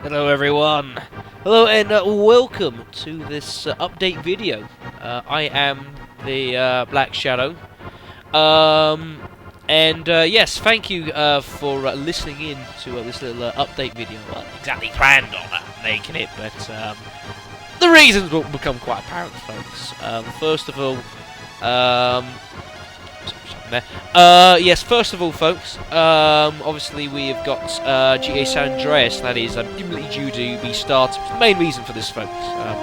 Hello everyone. Hello and welcome to this update video. I am the Black Shadow. Yes, thank you for listening in to this little update video. Well, exactly planned on making it, but the reasons will become quite apparent, folks. First of all, first of all, folks, obviously we have got GTA San Andreas that is imminently due to be started. The main reason for this, folks,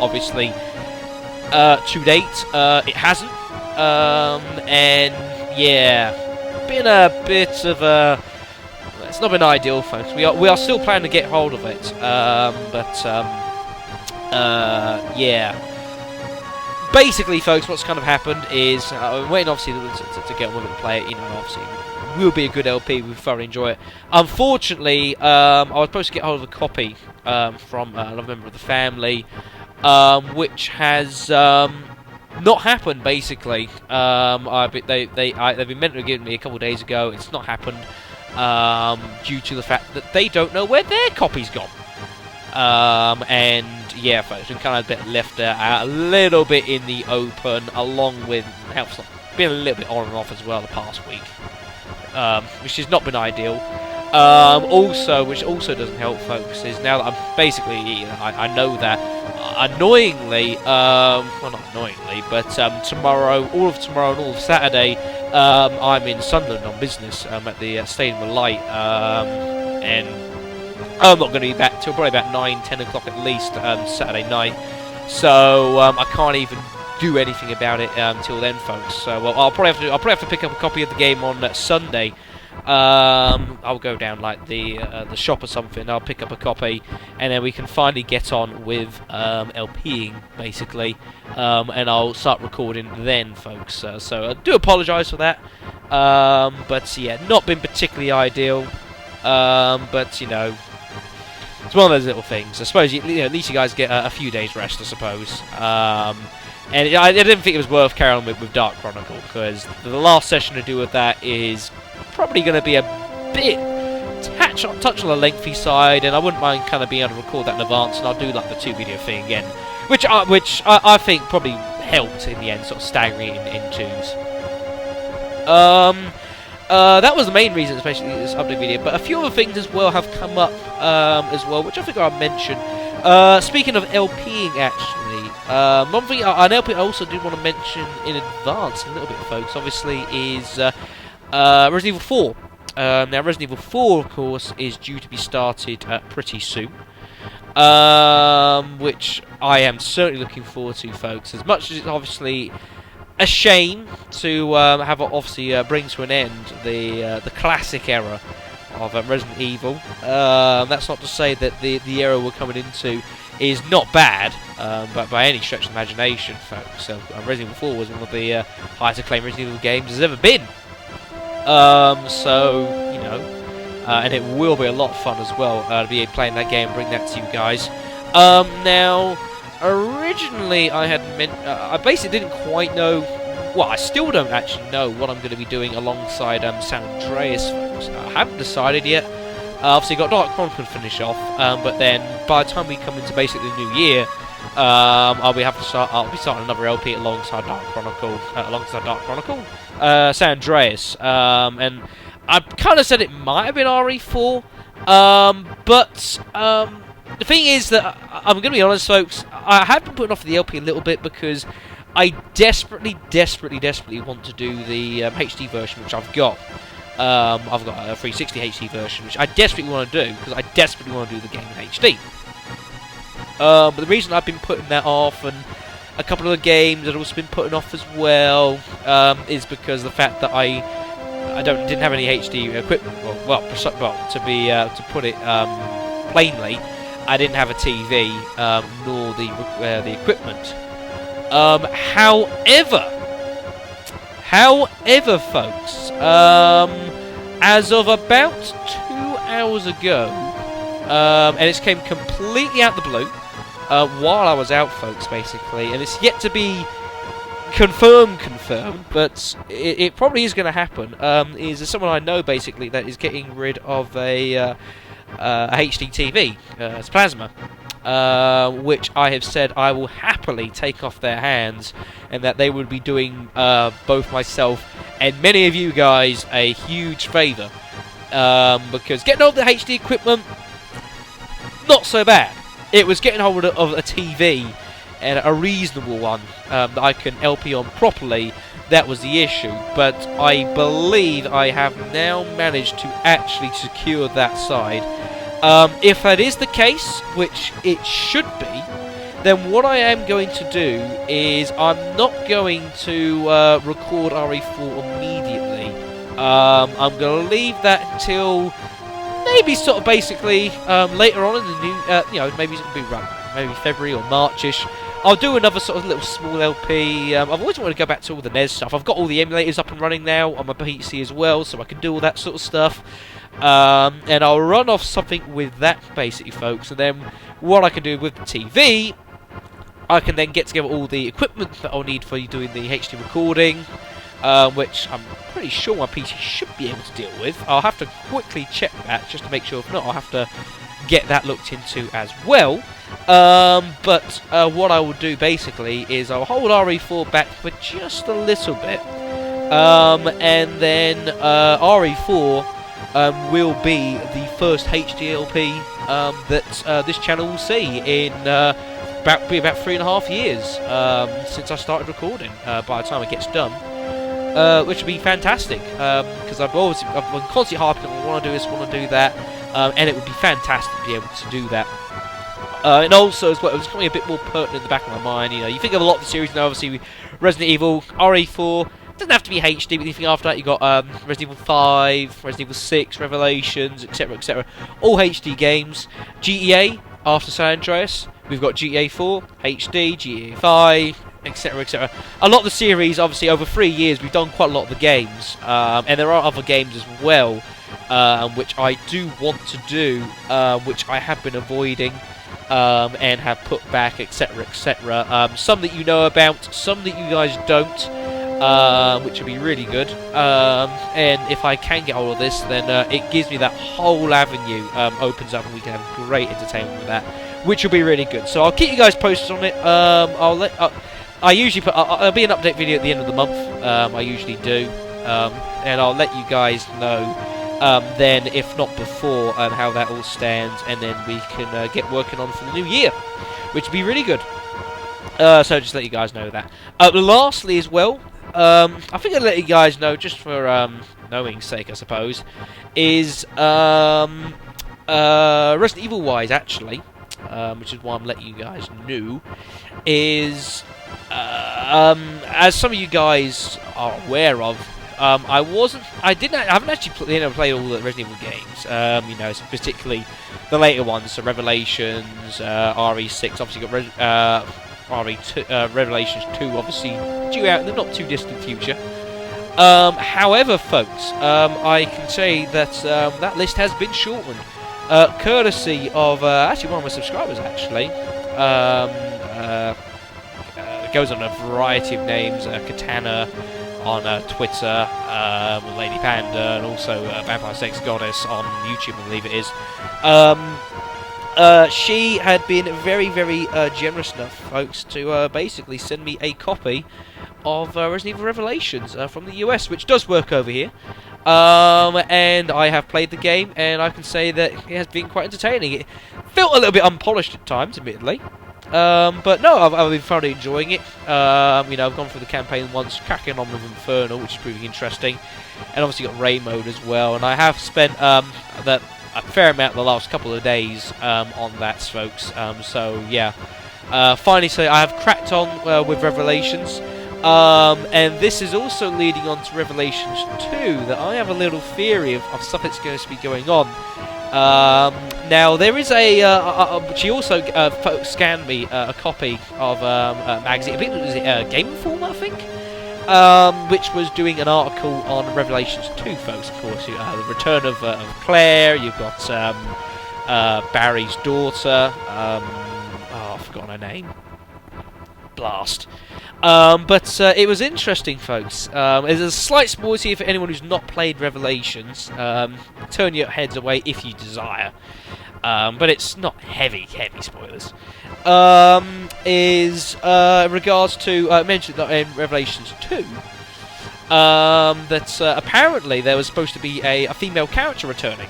obviously, to date, it hasn't, and yeah, been a bit of a. It's not been ideal, folks. We are still planning to get hold of it, yeah. Basically, folks, what's kind of happened is I'm waiting, obviously, to get on with it and play it. You know, obviously, it will be a good LP. We thoroughly enjoy it. Unfortunately, I was supposed to get hold of a copy from another member of the family, which has not happened. Basically, they've been meant to give me a couple of days ago. It's not happened due to the fact that they don't know where their copy's gone. And yeah, folks, been kind of a bit left out, a little bit in the open, along with been a little bit on and off as well the past week, which has not been ideal. Which also doesn't help, folks, is now that I'm basically, I know that annoyingly, well, not annoyingly, but tomorrow, all of tomorrow and all of Saturday, I'm in Sunderland on business at the Stadium of Light, and I'm not going to be back till probably about 9-10 o'clock at least Saturday night, so I can't even do anything about it until then, folks. So I'll probably have to pick up a copy of the game on Sunday. I'll go down like the shop or something. I'll pick up a copy, and then we can finally get on with LPing basically, and I'll start recording then, folks. So I do apologise for that, but yeah, not been particularly ideal, but you know. It's one of those little things. I suppose at least you guys get a few days rest, I suppose. And I didn't think it was worth carrying on with Dark Chronicle, because the last session to do with that is probably going to be a bit touch on the lengthy side, and I wouldn't mind kind of being able to record that in advance, and I'll do like the 2-video thing again, which I think probably helped in the end, sort of staggering it in twos. That was the main reason, especially this update video, but a few other things as well have come up as well, which I think I'll mention. Speaking of LPing, actually, one thing, an LP I also did want to mention in advance a little bit, folks, obviously, is Resident Evil 4. Now, Resident Evil 4, of course, is due to be started pretty soon, which I am certainly looking forward to, folks, as much as it's obviously a shame to have obviously bring to an end the classic era of Resident Evil. That's not to say that the era we're coming into is not bad, but by any stretch of the imagination, folks. So Resident Evil 4 was one of the highest acclaimed Resident Evil games there's ever been. So you know, and it will be a lot of fun as well to be playing that game and bring that to you guys. Now. Originally, I had I basically didn't quite know. Well, I still don't actually know what I'm going to be doing alongside San Andreas, folks. I haven't decided yet. Obviously, got Dark Chronicle to finish off, but then by the time we come into basically the new year, I'll be starting another LP alongside Dark Chronicle, San Andreas, and I kind of said it might have been RE4, but the thing is that I'm going to be honest, folks. I have been putting off the LP a little bit because I desperately want to do the HD version, which I've got. I've got a 360 HD version, which I desperately want to do because I desperately want to do the game in HD. But the reason I've been putting that off, and a couple of the games that I've also been putting off as well, is because of the fact that I didn't have any HD equipment. To put it plainly, I didn't have a TV nor the equipment. However, folks, as of about 2 hours ago, and it came completely out of the blue while I was out, folks, basically, and it's yet to be confirm, but it probably is going to happen. Is someone I know basically that is getting rid of a HD TV, it's plasma, which I have said I will happily take off their hands, and that they would be doing both myself and many of you guys a huge favour, because getting hold of the HD equipment, not so bad. It was getting hold of a TV, and a reasonable one that I can LP on properly. That was the issue, but I believe I have now managed to actually secure that side. If that is the case, which it should be, then what I am going to do is I'm not going to record RE4 immediately. I'm going to leave that until maybe sort of basically later on in the new, maybe it's going to be maybe February or Marchish. I'll do another sort of little small LP. I've always wanted to go back to all the NES stuff. I've got all the emulators up and running now on my PC as well, so I can do all that sort of stuff. And I'll run off something with that, basically, folks. And then what I can do with the TV, I can then get together all the equipment that I'll need for doing the HD recording, which I'm pretty sure my PC should be able to deal with. I'll have to quickly check that, just to make sure. If not, I'll have to get that looked into as well. But what I will do basically is I'll hold RE4 back for just a little bit, and then RE4 will be the first HDLP that this channel will see in about 3.5 years since I started recording. By the time it gets done, which will be fantastic, because I've been constantly harping on, I want to do this, I want to do that, and it would be fantastic to be able to do that. And also, as well, it was becoming a bit more pertinent in the back of my mind. You know, you think of a lot of the series now, obviously, Resident Evil, RE4, doesn't have to be HD, but anything after that, you've got Resident Evil 5, Resident Evil 6, Revelations, etc., etc. All HD games. GTA, after San Andreas, we've got GTA 4, HD, GTA 5, etc., etc. A lot of the series, obviously, over 3 years, we've done quite a lot of the games. And there are other games as well, which I do want to do, which I have been avoiding. And have put back, etc., etc. Some that you know about, some that you guys don't, which would be really good. And if I can get hold of this, then it gives me that whole avenue opens up, and we can have great entertainment with that, which will be really good. So I'll keep you guys posted on it. I usually put there'll be an update video at the end of the month. I usually do, and I'll let you guys know. Then, if not before, how that all stands, and then we can get working on for the new year, which would be really good. So just let you guys know that. Lastly, as well, I think I'll let you guys know, just for knowing's sake, I suppose, is Resident Evil wise, actually, which is why I'm letting you guys know, is as some of you guys are aware of. I haven't actually played all the Resident Evil games. Particularly the later ones, so Revelations, RE6, obviously got RE2, Revelations 2, obviously due out in the not too distant future. However, folks, I can say that that list has been shortened, courtesy of actually one of my subscribers. Actually, it goes on a variety of names, Katana on Twitter, Lady Panda, and also Vampire Sex Goddess on YouTube, I believe it is. She had been very, very generous enough, folks, to basically send me a copy of Resident Evil Revelations from the US, which does work over here. And I have played the game, and I can say that it has been quite entertaining. It felt a little bit unpolished at times, admittedly. But no, I've been thoroughly enjoying it. I've gone through the campaign once, cracking on with Infernal, which is proving interesting, and obviously got Raid mode as well. And I have spent a fair amount the last couple of days on that, folks. So yeah, finally, so I have cracked on with Revelations, and this is also leading on to Revelations 2. That I have a little theory of stuff that's going to be going on. Now there is she also scanned me a copy of a magazine. I think it was Game Informer, I think, which was doing an article on Revelations 2, folks. Of course, the return of Claire. You've got Barry's daughter. I've forgotten her name. Blast. But it was interesting, folks. There's a slight spoiler here for anyone who's not played Revelations. Turn your heads away if you desire. But it's not heavy spoilers. In regards to mentioned that in Revelations 2, that apparently there was supposed to be a female character returning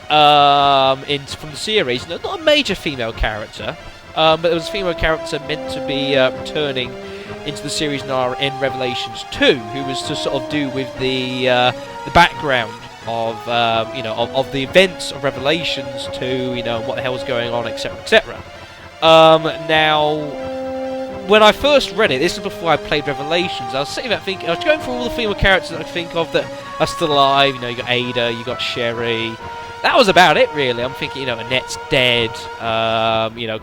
from the series. No, not a major female character, but there was a female character meant to be returning into the series now in Revelations 2, who was to sort of do with the background of of the events of Revelations 2, what the hell's going on, etc., etc. Now, when I first read it, this was before I played Revelations, I was sitting there thinking, I was going through all the female characters that I think of that are still alive. You got Ada, you got Sherry. That was about it, really. I'm thinking, Annette's dead.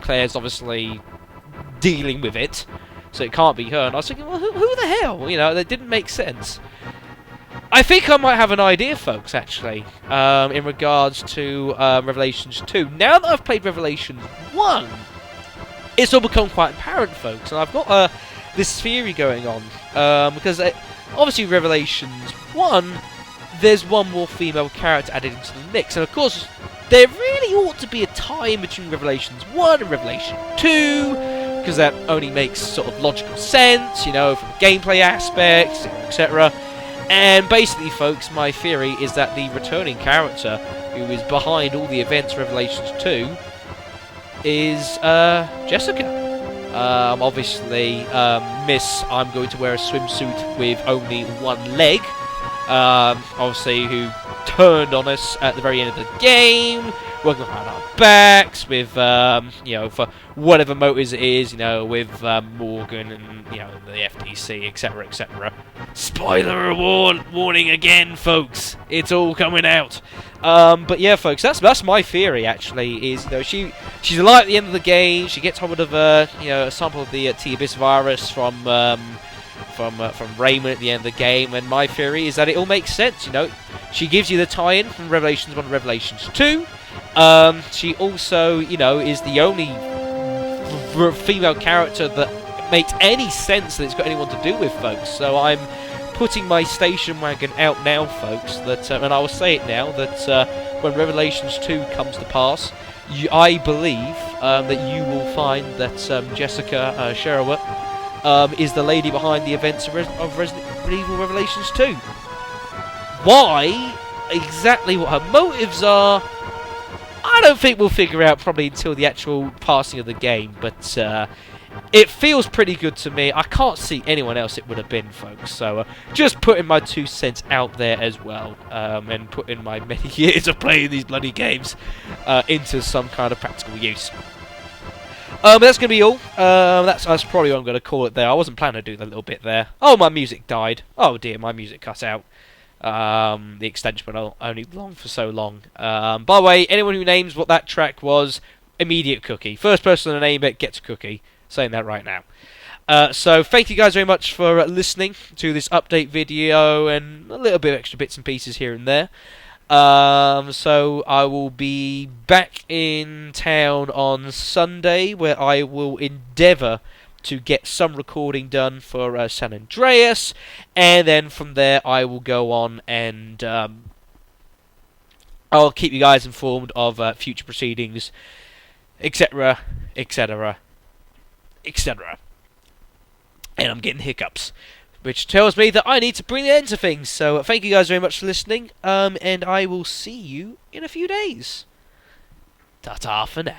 Claire's obviously dealing with it, so it can't be her. And I was thinking, well, who the hell? That didn't make sense. I think I might have an idea, folks, actually, in regards to Revelations 2. Now that I've played Revelations 1, it's all become quite apparent, folks, and I've got this theory going on, because obviously Revelations 1, there's one more female character added into the mix, and of course, there really ought to be a tie in between Revelations 1 and Revelation 2, because that only makes sort of logical sense, from a gameplay aspect, etc. And basically, folks, my theory is that the returning character who is behind all the events of Revelations 2 is Jessica. Obviously, Miss I'm going to wear a swimsuit with only one leg, obviously, who turned on us at the very end of the game, working behind our backs with, for whatever motives it is, with Morgan and, the FTC, etc., etc. Spoiler warning again, folks. It's all coming out. But yeah, folks, that's my theory. Actually, is she's alive at the end of the game. She gets hold of a sample of the T-Abyss virus from Raymond at the end of the game, and my theory is that it all makes sense. She gives you the tie-in from Revelations 1 to Revelations 2. She also, is the only female character that makes any sense that it's got anyone to do with, folks. So I'm putting my station wagon out now, folks, that, and I will say it now, that when Revelations 2 comes to pass, I believe that you will find that Jessica Sherwood is the lady behind the events of Resident Evil Revelations 2. Why? Exactly what her motives are, I don't think we'll figure out probably until the actual passing of the game, but it feels pretty good to me. I can't see anyone else it would have been, folks, so just putting my 2 cents out there as well, and putting my many years of playing these bloody games into some kind of practical use. But that's going to be all. That's probably what I'm going to call it there. I wasn't planning to do that little bit there. Oh, my music died. Oh dear, my music cut out. The extension went only long for so long. By the way, anyone who names what that track was, immediate cookie. First person to name it gets a cookie. Saying that right now. So thank you guys very much for listening to this update video and a little bit of extra bits and pieces here and there. So I will be back in town on Sunday, where I will endeavour to get some recording done for San Andreas, and then from there I will go on and I'll keep you guys informed of future proceedings, etc., etc., etc. And I'm getting hiccups, which tells me that I need to bring an end to things. So thank you guys very much for listening, and I will see you in a few days. Ta-ta for now.